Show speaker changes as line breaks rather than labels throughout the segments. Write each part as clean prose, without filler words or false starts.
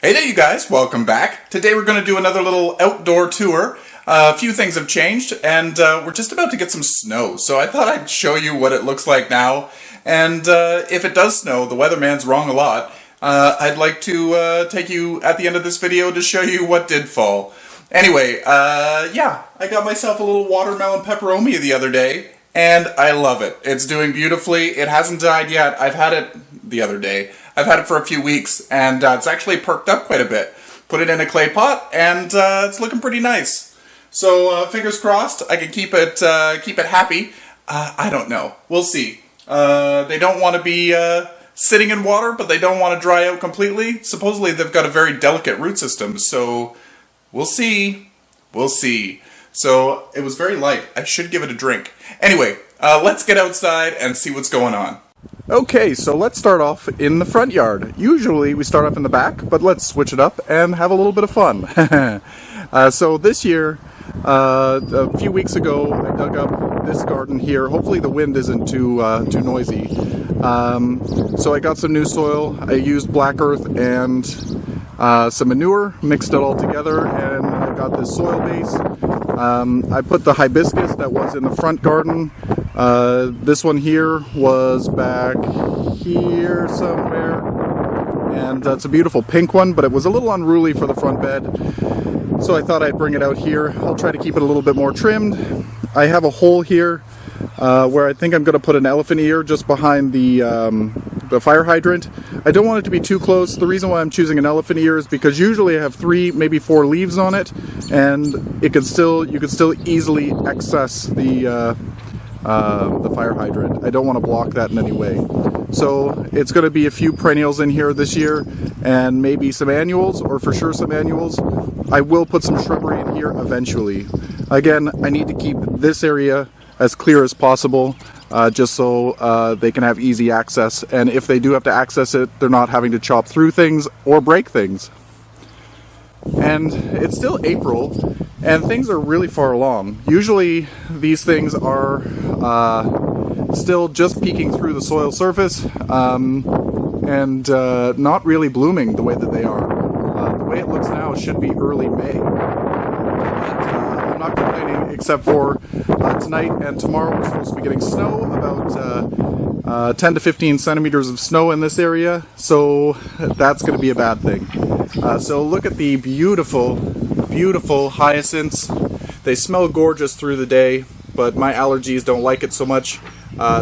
Hey there you guys, welcome back. Today we're going to do another little outdoor tour. A few things have changed and we're just about to get some snow. So I thought I'd show you what it looks like now. And if it does snow, the weatherman's wrong a lot. I'd like to take you at the end of this video to show you what did fall. Anyway, yeah, I got myself a little watermelon peperomia the other day. And I love it. It's doing beautifully. It hasn't died yet. I've had it the other day. I've had it for a few weeks, and it's actually perked up quite a bit. Put it in a clay pot, and it's looking pretty nice. So fingers crossed, I can keep it happy. I don't know. We'll see. They don't want to be sitting in water, but they don't want to dry out completely. Supposedly, they've got a very delicate root system, so we'll see. We'll see. So it was very light. I should give it a drink. Anyway, let's get outside and see what's going on. Okay, so let's start off in the front yard. Usually we start off in the back, but let's switch it up and have a little bit of fun. So this year, a few weeks ago, I dug up this garden here. Hopefully the wind isn't too noisy. So I got some new soil. I used black earth and some manure, mixed it all together, and I got this soil base. I put the hibiscus that was in the front garden. This one here was back here somewhere, and it's a beautiful pink one, but it was a little unruly for the front bed, so I thought I'd bring it out here. I'll try to keep it a little bit more trimmed. I have a hole here where I think I'm going to put an elephant ear just behind the fire hydrant. I don't want it to be too close. The reason why I'm choosing an elephant ear is because usually I have 3, maybe 4 leaves on it, and you could still easily access the fire hydrant. I don't want to block that in any way. So it's going to be a few perennials in here this year, and maybe some annuals, or for sure some annuals. I will put some shrubbery in here eventually. Again, I need to keep this area as clear as possible, just so they can have easy access, and if they do have to access it, they're not having to chop through things or break things. And it's still April, and things are really far along. Usually these things are still just peeking through the soil surface, and not really blooming the way that they are. The way it looks now, it should be early May. I'm not complaining, except for tonight and tomorrow we're supposed to be getting snow, about 10 to 15 centimeters of snow in this area, so that's going to be a bad thing. So look at the beautiful, beautiful hyacinths. They smell gorgeous through the day, but my allergies don't like it so much,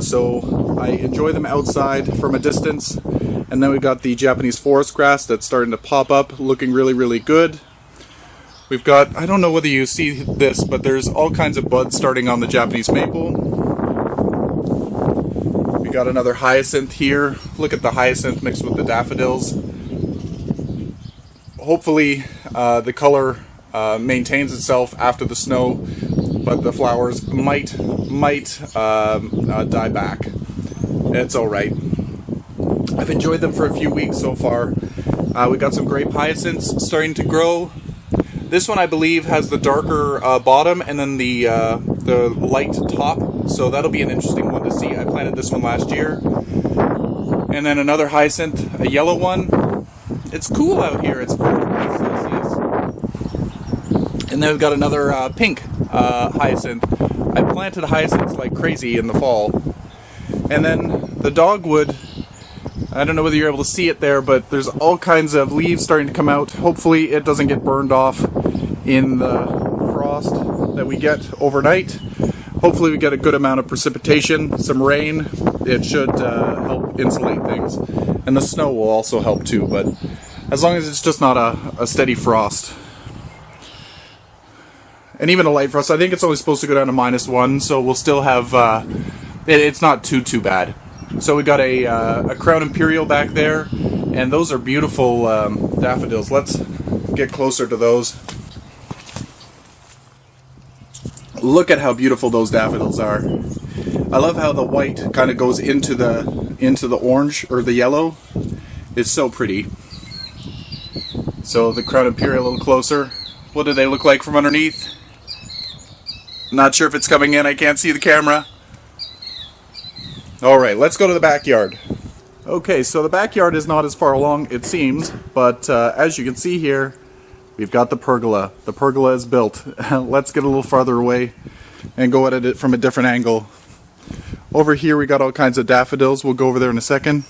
so I enjoy them outside from a distance. And then we've got the Japanese forest grass that's starting to pop up, looking really, really good. We've got, I don't know whether you see this, but there's all kinds of buds starting on the Japanese maple. We got another hyacinth here. Look at the hyacinth mixed with the daffodils. Hopefully the color maintains itself after the snow, but the flowers might die back. It's alright. I've enjoyed them for a few weeks so far. We got some grape hyacinths starting to grow. This one, I believe, has the darker bottom and then the light top, so that'll be an interesting one to see. I planted this one last year. And then another hyacinth, a yellow one. It's cool out here, it's 4 degrees Celsius. And then we've got another pink hyacinth. I planted hyacinths like crazy in the fall. And then the dogwood, I don't know whether you're able to see it there, but there's all kinds of leaves starting to come out. Hopefully it doesn't get burned off in the frost that we get overnight. Hopefully we get a good amount of precipitation, some rain. It should help insulate things. And the snow will also help too, but as long as it's just not a steady frost. And even a light frost, I think it's only supposed to go down to -1, so we'll still have, it's not too bad. So we got a Crown Imperial back there, and those are beautiful daffodils. Let's get closer to those. Look at how beautiful those daffodils are. I love how the white kind of goes into the orange or the yellow. It's so pretty. So the Crown Imperial a little closer. What do they look like from underneath? Not sure if it's coming in. I can't see the camera. Alright, let's go to the backyard. Okay, so the backyard is not as far along, it seems, but as you can see here, we've got the pergola. The pergola is built. Let's get a little farther away and go at it from a different angle. Over here we got all kinds of daffodils. We'll go over there in a second.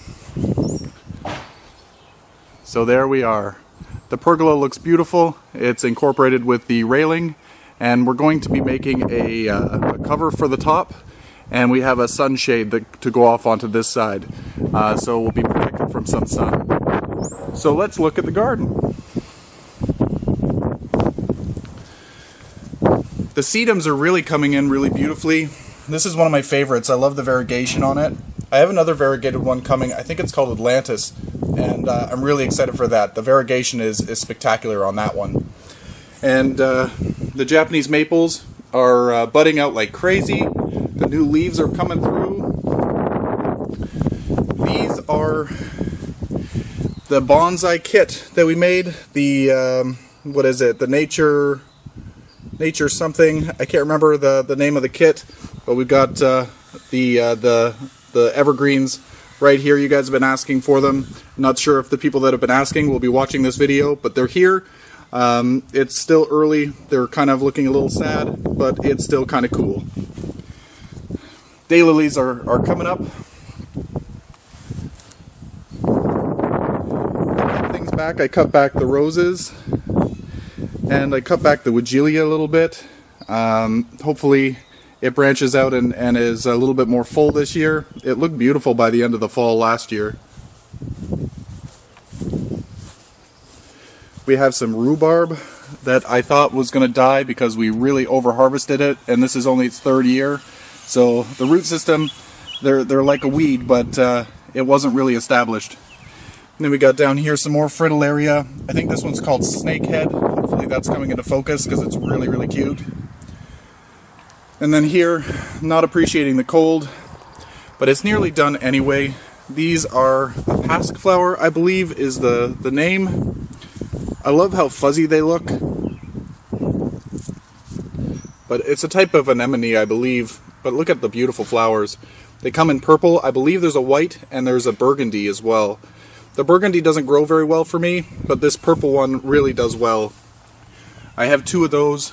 So there we are. The pergola looks beautiful. It's incorporated with the railing, and we're going to be making a cover for the top. And we have a sunshade to go off onto this side, so we'll be protected from some sun. So let's look at the garden. The sedums are really coming in really beautifully. This is one of my favorites. I love the variegation on it. I have another variegated one coming. I think it's called Atlantis, and I'm really excited for that. The variegation is spectacular on that one. And the Japanese maples are budding out like crazy. The new leaves are coming through. These are the bonsai kit that we made. The what is it? The nature something. I can't remember the name of the kit, but we've got the evergreens right here. You guys have been asking for them. Not sure if the people that have been asking will be watching this video, but they're here. It's still early. They're kind of looking a little sad, but it's still kind of cool. Daylilies are coming up. I cut things back. I cut back the roses, and I cut back the Wigelia a little bit. Hopefully it branches out and is a little bit more full this year. It looked beautiful by the end of the fall last year. We have some rhubarb that I thought was going to die because we really over harvested it, and this is only its third year. So the root system, they're like a weed, but it wasn't really established. And then we got down here some more fritillaria. I think this one's called snakehead. Hopefully that's coming into focus because it's really, really cute. And then here, not appreciating the cold, but it's nearly done anyway. These are a pasque flower, I believe is the name. I love how fuzzy they look. But it's a type of anemone, I believe. But look at the beautiful flowers. They come in purple. I believe there's a white and there's a burgundy as well. The burgundy doesn't grow very well for me, but this purple one really does well. I have two of those.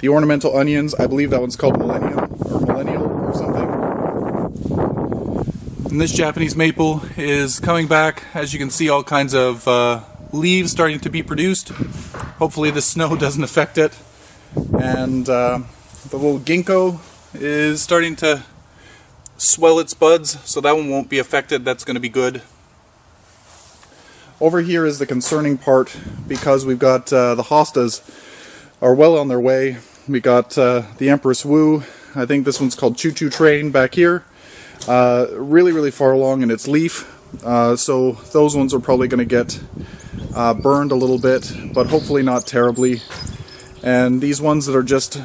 The ornamental onions, I believe that one's called millennial or something. And this Japanese maple is coming back. As you can see, all kinds of leaves starting to be produced. Hopefully the snow doesn't affect it. And the little ginkgo is starting to swell its buds, so that one won't be affected. That's going to be good. Over here is the concerning part, because we've got the hostas are well on their way. We got the Empress Wu. I think this one's called Choo Choo Train back here. Really, really far along in its leaf. So those ones are probably going to get burned a little bit, but hopefully not terribly. And these ones that are just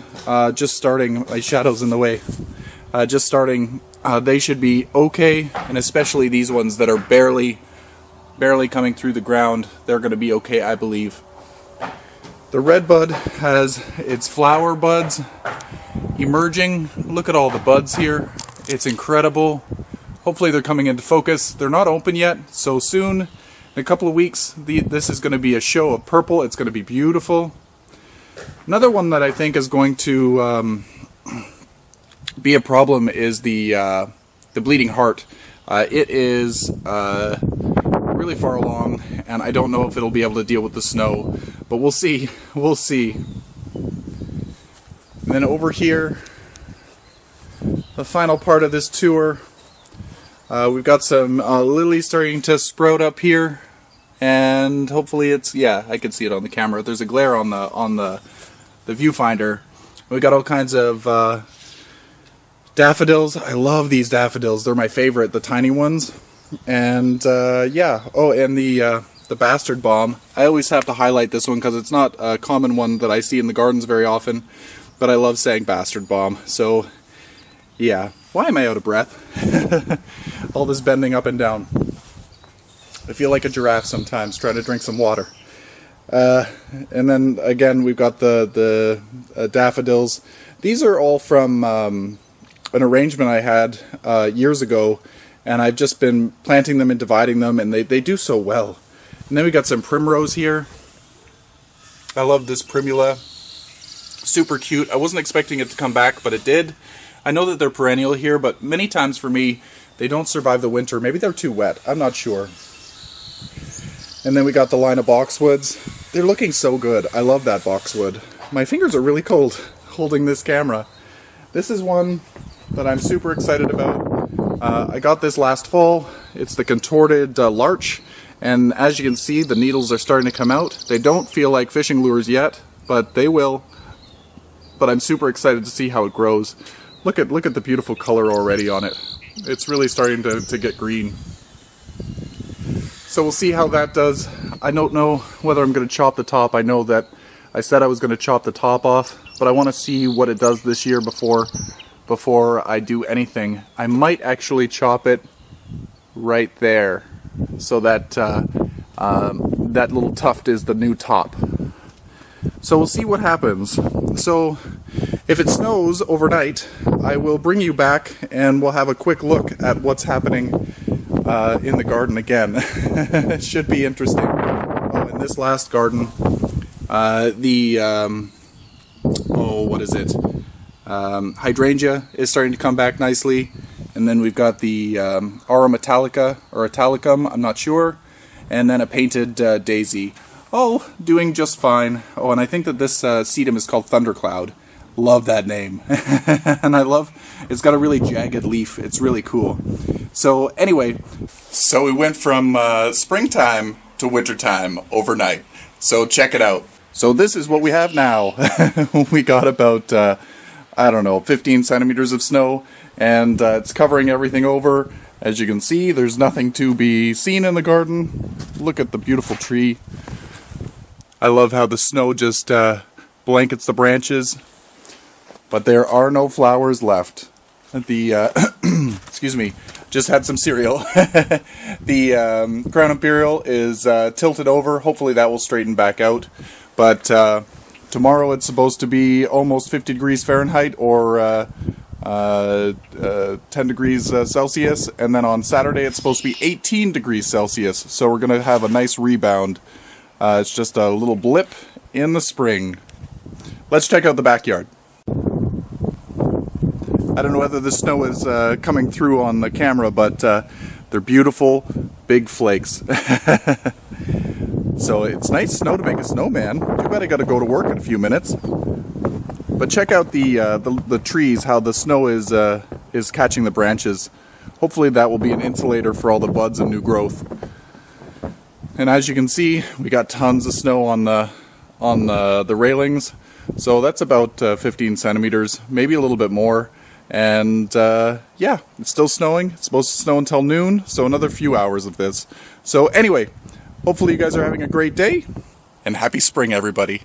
starting, my shadow's in the way, just starting, they should be okay, and especially these ones that are barely coming through the ground, they're going to be okay, I believe. The redbud has its flower buds emerging. Look at all the buds here. It's incredible. Hopefully they're coming into focus. They're not open yet, so soon, in a couple of weeks, this is going to be a show of purple. It's going to be beautiful. Another one that I think is going to be a problem is the bleeding heart. It is really far along, and I don't know if it'll be able to deal with the snow, but we'll see. We'll see. And then over here, the final part of this tour, we've got some lilies starting to sprout up here. And hopefully it's, yeah, I can see it on the camera. There's a glare on the viewfinder. We got all kinds of daffodils. I love these daffodils. They're my favorite, the tiny ones. And yeah, oh, and the bastard bomb. I always have to highlight this one because it's not a common one that I see in the gardens very often, but I love saying bastard bomb. So yeah, why am I out of breath? All this bending up and down. I feel like a giraffe sometimes trying to drink some water. And then again, we've got the daffodils. These are all from an arrangement I had years ago, and I've just been planting them and dividing them, and they do so well. And then we got some primrose here. I love this primula. Super cute. I wasn't expecting it to come back, but it did. I know that they're perennial here, but many times for me, they don't survive the winter. Maybe they're too wet. I'm not sure. And then we got the line of Boxwoods. They're looking so good. I love that boxwood. My fingers are really cold holding this camera. This is one that I'm super excited about. I got this last fall. It's the Contorted Larch. And as you can see, the needles are starting to come out. They don't feel like fishing lures yet, but they will. But I'm super excited to see how it grows. Look at the beautiful color already on it. It's really starting to get green. So we'll see how that does. I don't know whether I'm going to chop the top. I know that I said I was going to chop the top off, but I want to see what it does this year before I do anything. I might actually chop it right there, so that that little tuft is the new top. So we'll see what happens. So if it snows overnight, I will bring you back and we'll have a quick look at what's happening in the garden again. It should be interesting. Oh, in this last garden, hydrangea is starting to come back nicely. And then we've got the Aura Metallica, or Italicum, I'm not sure. And then a painted daisy. Oh, doing just fine. Oh, and I think that this sedum is called Thundercloud. Love that name. And I love, it's got a really jagged leaf. It's really cool. So anyway, so we went from springtime to wintertime overnight. So check it out. So this is what we have now. We got about, I don't know, 15 centimeters of snow, and it's covering everything over. As you can see, there's nothing to be seen in the garden. Look at the beautiful tree. I love how the snow just blankets the branches. But there are no flowers left. The, excuse me, just had some cereal. The Crown Imperial is tilted over. Hopefully that will straighten back out. But tomorrow it's supposed to be almost 50 degrees Fahrenheit or 10 degrees Celsius. And then on Saturday it's supposed to be 18 degrees Celsius. So we're going to have a nice rebound. It's just a little blip in the spring. Let's check out the backyard. I don't know whether the snow is coming through on the camera, but they're beautiful, big flakes. So it's nice snow to make a snowman. Too bad I got to go to work in a few minutes. But check out the trees, how the snow is catching the branches. Hopefully that will be an insulator for all the buds and new growth. And as you can see, we got tons of snow on the railings. So that's about 15 centimeters, maybe a little bit more. And yeah, it's still snowing. It's supposed to snow until noon, so another few hours of this. So anyway, hopefully you guys are having a great day, and happy spring, everybody.